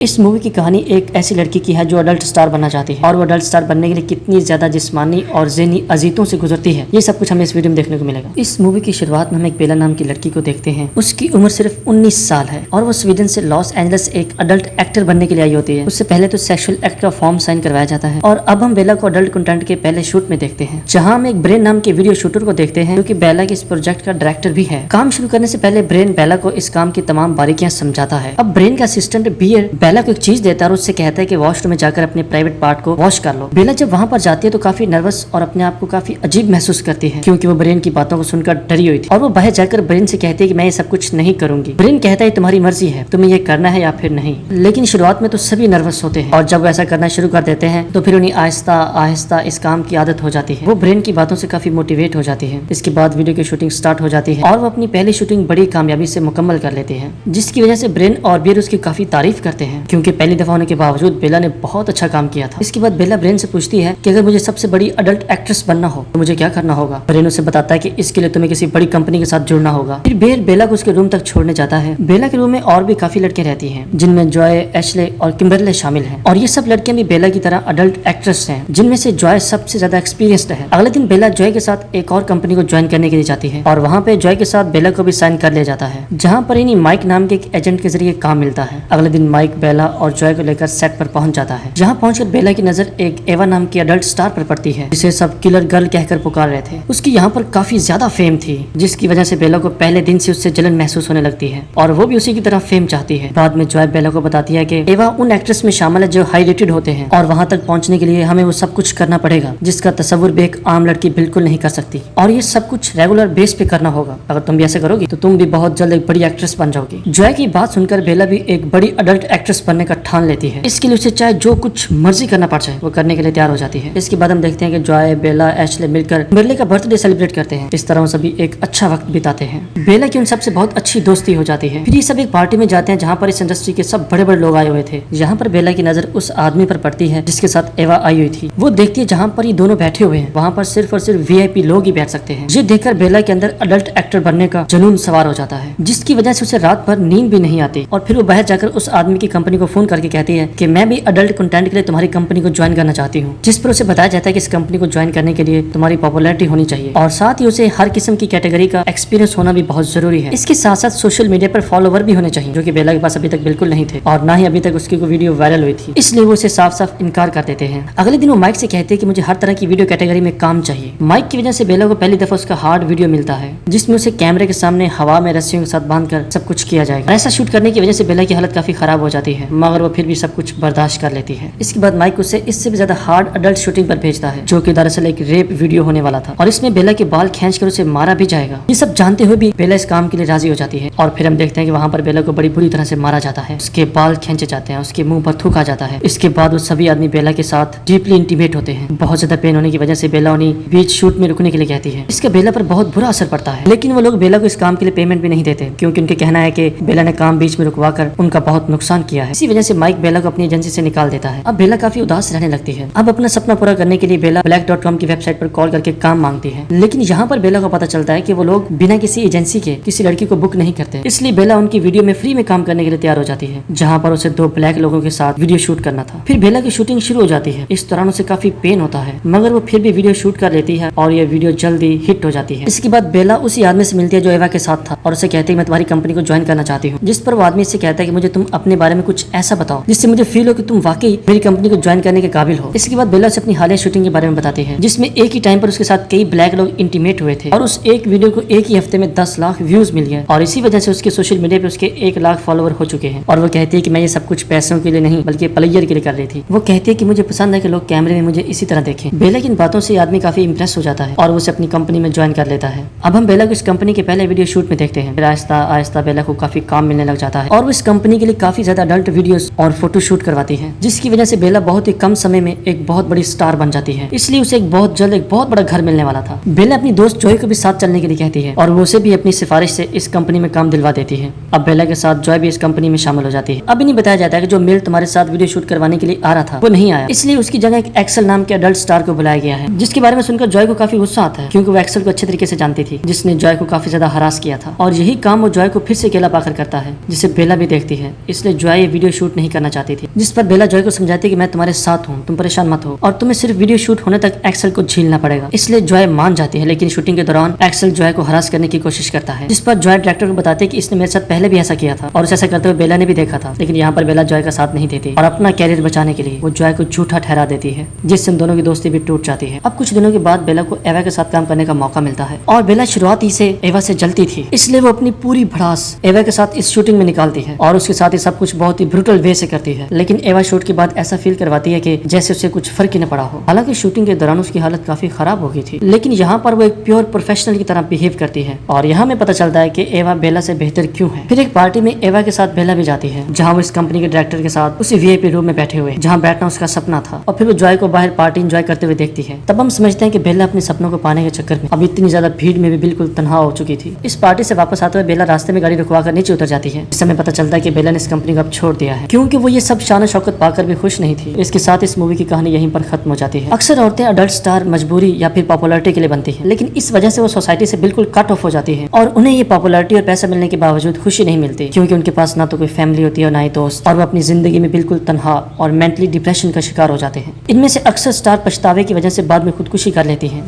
इस मूवी की कहानी एक ऐसी लड़की की है जो अडल्ट स्टार बनना चाहती है और वो अडल्ट स्टार बनने के लिए कितनी ज्यादा जिस्मानी और ज़हनी अजीतों से गुजरती है, ये सब कुछ हमें इस वीडियो में देखने को मिलेगा। इस मूवी की शुरुआत में हम एक बेला नाम की लड़की को देखते हैं। उसकी उम्र सिर्फ 19 साल है और वो स्वीडन से लॉस एंजलिस एक अडल्ट एक्टर बनने के लिए आई होती है। उससे पहले तो सेक्सुअल एक्ट का फॉर्म साइन करवाया जाता है और अब हम बेला को अडल्ट कंटेंट के पहले शूट में देखते हैं, जहाँ हम एक ब्रेन नाम के वीडियो शूटर को देखते हैं जो कि बेला के इस प्रोजेक्ट का डायरेक्टर भी है। काम शुरू करने से पहले ब्रेन बेला को इस काम की तमाम बारीकियां समझाता है। अब ब्रेन का असिस्टेंट बियर बेला को एक चीज देता है और उससे कहता है कि वॉशरूम में जाकर अपने प्राइवेट पार्ट को वॉश कर लो। बेला जब वहाँ पर जाती है तो काफी नर्वस और अपने आप को काफी अजीब महसूस करती है, क्योंकि वो ब्रेन की बातों को सुनकर डरी हुई थी और वो बाहर जाकर ब्रेन से कहती है कि मैं ये सब कुछ नहीं करूंगी। ब्रेन कहता है तुम्हारी मर्जी है, तुम्हें ये करना है या फिर नहीं। लेकिन शुरुआत में तो सभी नर्वस होते हैं और जब वो ऐसा करना शुरू कर देते हैं तो फिर उन्हें आहिस्ता आहिस्ता इस काम की आदत हो जाती है। वो ब्रेन की बातों से काफी मोटिवेट हो जाती है। इसके बाद वीडियो की शूटिंग स्टार्ट हो जाती है और वो अपनी पहली शूटिंग बड़ी कामयाबी से मुकम्मल कर लेते हैं, जिसकी वजह से ब्रेन और बियर उसकी काफी तारीफ करते हैं, क्योंकि पहली दफा होने के बावजूद बेला ने बहुत अच्छा काम किया था। इसके बाद बेला ब्रेन से पूछती है कि अगर मुझे सबसे बड़ी अडल्ट एक्ट्रेस बनना हो तो मुझे क्या करना होगा। ब्रेन उसे बताता है कि इसके लिए तुम्हें किसी बड़ी कंपनी के साथ जुड़ना होगा। फिर बियर बेला को उसके रूम तक छोड़ने जाता है। बेला के रूम में और भी काफी लड़के रहती हैं, जिनमें जॉय, एशले और किम्बरले शामिल हैं और ये सब लड़कियां भी बेला की तरह अडल्ट एक्ट्रेस हैं, जिनमें से जॉय सबसे ज्यादा एक्सपीरियंस्ड है। अगले दिन बेला जॉय के साथ एक और कंपनी को ज्वाइन करने के लिए जाती है और वहाँ पे जॉय के साथ बेला को भी साइन कर लिया जाता है, जहाँ पर इन्हीं माइक नाम के एक एजेंट के जरिए काम मिलता है। अगले दिन माइक बेला और जॉय को लेकर सेट पर पहुंच जाता है, जहाँ पहुंचकर बेला की नजर एक एवा नाम की अडल्ट स्टार पर पड़ती है, जिसे सब किलर गर्ल कहकर पुकार रहे थे। उसकी यहाँ पर काफी ज्यादा फेम थी, जिसकी वजह से बेला को पहले दिन से उससे जलन महसूस होने लगती है और वो भी उसी की तरह फेम चाहती है। बाद में जॉय बेला को बताती है कि एवा उन एक्ट्रेस में शामिल है जो हाई रेटेड होते हैं और वहाँ तक पहुँचने के लिए हमें वो सब कुछ करना पड़ेगा जिसका तस्वुर भी एक आम लड़की बिल्कुल नहीं कर सकती, और ये सब कुछ रेगुलर बेस पे करना होगा। अगर तुम भी ऐसे करोगी तो तुम भी बहुत जल्द एक बड़ी एक्ट्रेस बन जाओगी। जॉय की बात सुनकर बेला भी एक बड़ी अडल्ट एक्ट्रेस बनने का ठान लेती है। इसके लिए उसे चाहे जो कुछ मर्जी करना पड़ जाए वो करने के लिए तैयार हो जाती है। इसके बाद हम देखते हैं कि जॉय, बेला, एशले मिलकर बिरले का बर्थडे सेलिब्रेट करते हैं। इस तरह वो सभी एक अच्छा वक्त बिताते हैं। बेला की उन सबसे बहुत अच्छी दोस्ती हो जाती है। फिर ये सब एक पार्टी में जाते हैं जहाँ पर इस इंडस्ट्री के सब बड़े बड़े लोग आए हुए थे। यहाँ पर बेला की नजर उस आदमी पर पड़ती है जिसके साथ एवा आई हुई थी। वो देखती है जहाँ पर ये दोनों बैठे हुए हैं वहाँ पर सिर्फ और सिर्फ VIP लोग ही बैठ सकते हैं। ये देखकर बेला के अंदर अडल्ट एक्टर बनने का जुनून सवार हो जाता है, जिसकी वजह से उसे रात भर नींद भी नहीं आती और फिर वो बाहर जाकर उस आदमी की कंपनी को फोन करके कहती है कि मैं भी अडल्ट कंटेंट के लिए तुम्हारी कंपनी को ज्वाइन करना चाहती हूँ। जिस पर उसे बताया जाता है कि इस कंपनी को ज्वाइन करने के लिए तुम्हारी पॉपुलैरिटी होनी चाहिए और साथ ही उसे हर किस्म की कैटेगरी का एक्सपीरियंस होना भी बहुत जरूरी है। इसके साथ साथ सोशल मीडिया पर फॉलोवर भी होने चाहिए, जो कि बेला के पास अभी तक बिल्कुल नहीं थे और ना ही अभी तक उसकी कोई वीडियो वायरल हुई थी, इसलिए वो उसे साफ साफ इनकार कर देते हैं। अगले दिन वो माइक से कहते हैं कि मुझे हर तरह की वीडियो कैटेगरी में काम चाहिए। माइक की वजह से बेला को पहली दफा उसका हार्ड वीडियो मिलता है, जिसमें उसे कैमरे के सामने हवा में रस्सियों के साथ बांधकर सब कुछ किया जाएगा। ऐसा शूट करने की वजह से बेला की हालत काफी खराब हो जाती है, मगर वो फिर भी सब कुछ बर्दाश्त कर लेती है। इसके बाद माइक उसे इससे भी ज्यादा हार्ड अडल्ट शूटिंग पर भेजता है, जो कि दरअसल एक रेप वीडियो होने वाला था और इसमें बेला के बाल खींचकर उसे मारा भी जाएगा। ये सब जानते हुए भी बेला इस काम के लिए राजी हो जाती है और फिर हम देखते हैं कि वहाँ पर बेला को बड़ी बुरी तरह से मारा जाता है। उसके बाल खींचे जाते हैं, उसके मुंह पर थूक आ जाता है। इसके बाद वो सभी आदमी बेला के साथ डीपली इंटीमेट होते हैं। बहुत ज्यादा पेन होने की वजह से बेला उन्हें बीच शूट में रुकने के लिए कहती है। इसका बेला पर बहुत बुरा असर पड़ता है, लेकिन वो लोग बेला को इस काम के लिए पेमेंट भी नहीं देते, क्योंकि उनके कहना है कि बेला ने काम बीच में रुकवा कर उनका बहुत नुकसान किया है। इसी वजह से माइक बेला को अपनी एजेंसी से निकाल देता है। अब बेला काफी उदास रहने लगती है। अब अपना सपना पूरा करने के लिए बेला black.com की वेबसाइट पर कॉल करके काम मांगती है, लेकिन यहाँ पर बेला को पता चलता है कि वो लोग बिना किसी एजेंसी के किसी लड़की को बुक नहीं करते। इसलिए बेला उनकी वीडियो में फ्री में काम करने के लिए तैयार हो जाती है, जहाँ पर उसे 2 ब्लैक लोगों के साथ वीडियो शूट करना था। फिर बेला की शूटिंग शुरू हो जाती है। इस दौरान उसे काफी पेन होता है, मगर वो फिर भी वीडियो शूट कर लेती है और ये वीडियो जल्दी हिट हो जाती है। इसके बाद बेला उसी आदमी से मिलती है जो एवा के साथ था और उसे कहती है मैं तुम्हारी कंपनी को ज्वाइन करना चाहती हूँ। जिस पर वो आदमी से कहता है कि मुझे तुम अपने बारे में कुछ ऐसा बताओ जिससे मुझे फील हो कि तुम वाकई मेरी कंपनी को ज्वाइन करने के काबिल हो। इसके बाद बेला से अपनी हालिया शूटिंग के बारे में बताती है, जिसमें एक ही टाइम पर उसके साथ कई ब्लैक लोग इंटीमेट हुए थे और उस एक वीडियो को एक ही हफ्ते में 10 लाख व्यूज मिल गए और इसी वजह से उसके सोशल मीडिया पे उसके 1 लाख फॉलोवर हो चुके हैं। और वो कहती है कि मैं ये सब कुछ पैसों के लिए नहीं बल्कि प्लेयर के लिए कर रही थी। वो कहती है कि मुझे पसंद है कि लोग कैमरे में मुझे इसी तरह देखें। बेला की इन बातों से आदमी काफी इंप्रेस हो जाता है और उसे अपनी कंपनी में ज्वाइन कर लेता है। अब हम बेला को इस कंपनी के पहले वीडियो शूट में देखते हैं। फिर आहिस्ता आहिस्ता बेला को काफी काम मिलने लग जाता है और वो इस कंपनी के लिए काफी ज्यादा अडल्ट वीडियोस और फोटो शूट करवाती है, जिसकी वजह से बेला बहुत ही कम समय में एक बहुत बड़ी स्टार बन जाती है। इसलिए उसे एक बहुत जल्द एक बहुत बड़ा घर मिलने वाला था। बेला अपनी दोस्त जॉय को भी साथ चलने के लिए कहती है और वो उसे भी अपनी सिफारिश से इस कंपनी में काम दिलवा देती है। अब बेला के साथ जॉय भी इस कंपनी में शामिल हो जाती है। अब इन्हें बताया जाता है कि जो मेल तुम्हारे साथ वीडियो शूट करवाने के लिए आ रहा था वो नहीं आया, इसलिए उसकी जगह एक एक्सेल नाम के अडल्ट स्टार को बुलाया गया है, जिसके बारे में सुनकर जॉय को काफी गुस्सा आता है, क्योंकि वो एक्सेल को अच्छे तरीके से जानती थी, जिसने जॉय को काफी ज्यादा हरास किया था और यही काम वो जॉय को फिर से अकेला पाकर करता है, जिसे बेला भी देखती है। इसलिए जॉय वीडियो शूट नहीं करना चाहती थी, जिस पर बेला जॉय को समझाती है कि मैं तुम्हारे साथ हूँ, तुम परेशान मत हो और तुम्हें सिर्फ वीडियो शूट होने तक एक्सेल को झीलना पड़ेगा। इसलिए जॉय मान जाती है, लेकिन शूटिंग के दौरान एक्सेल जॉय को हरास करने की कोशिश करता है, जिस पर जॉय डायरेक्टर को बताती है कि इसने मेरे साथ पहले भी ऐसा किया था और उसे ऐसा करते हुए बेला ने भी देखा था। लेकिन यहाँ पर बेला जॉय का साथ नहीं देती और अपना कैरियर बचाने के लिए वो जॉय को झूठा ठहरा देती है, जिससे दोनों की दोस्ती भी टूट जाती है। अब कुछ दिनों के बाद बेला को एवा के साथ काम करने का मौका मिलता है और बेला शुरुआती से एवा से जलती थी, इसलिए वो अपनी पूरी भड़ास एवा के साथ इस शूटिंग में निकालती है और उसके साथ ही सब कुछ बहुत ही ब्रूटल वे से करती है। लेकिन एवा शूट के बाद ऐसा फील करवाती है कि जैसे उसे कुछ फर्क ही न पड़ा हो। हालांकि शूटिंग के दौरान उसकी हालत काफी खराब हो गई थी, लेकिन यहाँ पर वो एक प्योर प्रोफेशनल की तरह बिहेव करती है और यहाँ में पता चलता है कि एवा बेला से बेहतर क्यों है। फिर एक पार्टी में एवा के साथ बेला भी जाती है, जहाँ वो इस कंपनी के डायरेक्टर के साथ उसी वीआईपी रूम में बैठे हुए, जहाँ बैठना उसका सपना था। और फिर वो जॉय को बाहर पार्टी एंजॉय करते हुए देखती है। तब हम समझते हैं कि बेला अपने सपनों को पाने के चक्कर में अब इतनी ज्यादा भीड़ में भी बिल्कुल तन्हा हो चुकी थी। इस पार्टी से वापस आते हुए बेला रास्ते में गाड़ी रुकवा कर नीचे उतर जाती है। इस समय पता चलता है कि बेला ने इस कंपनी को अब छोड़ दिया है, क्योंकि वो ये सब शान शौकत पाकर भी खुश नहीं थी। इसके साथ इस मूवी की कहानी यहीं पर खत्म हो जाती है। अक्सर औरतें अडल्ट स्टार मजबूरी या फिर पॉपुलैरिटी के लिए बनती है, लेकिन इस वजह से वो सोसाइटी से बिल्कुल कट ऑफ हो जाती है और उन्हें ये पॉपुलैरिटी और पैसा मिलने के बावजूद खुशी नहीं मिलती, क्योंकि उनके पास ना तो कोई फैमिली होती है और ना ही दोस्त, और वो अपनी जिंदगी में बिल्कुल तन्हा और मेंटली डिप्रेशन का शिकार हो जाते हैं। इनमें से अक्सर स्टार पछतावे की वजह से बाद में खुदकुशी कर लेती हैं।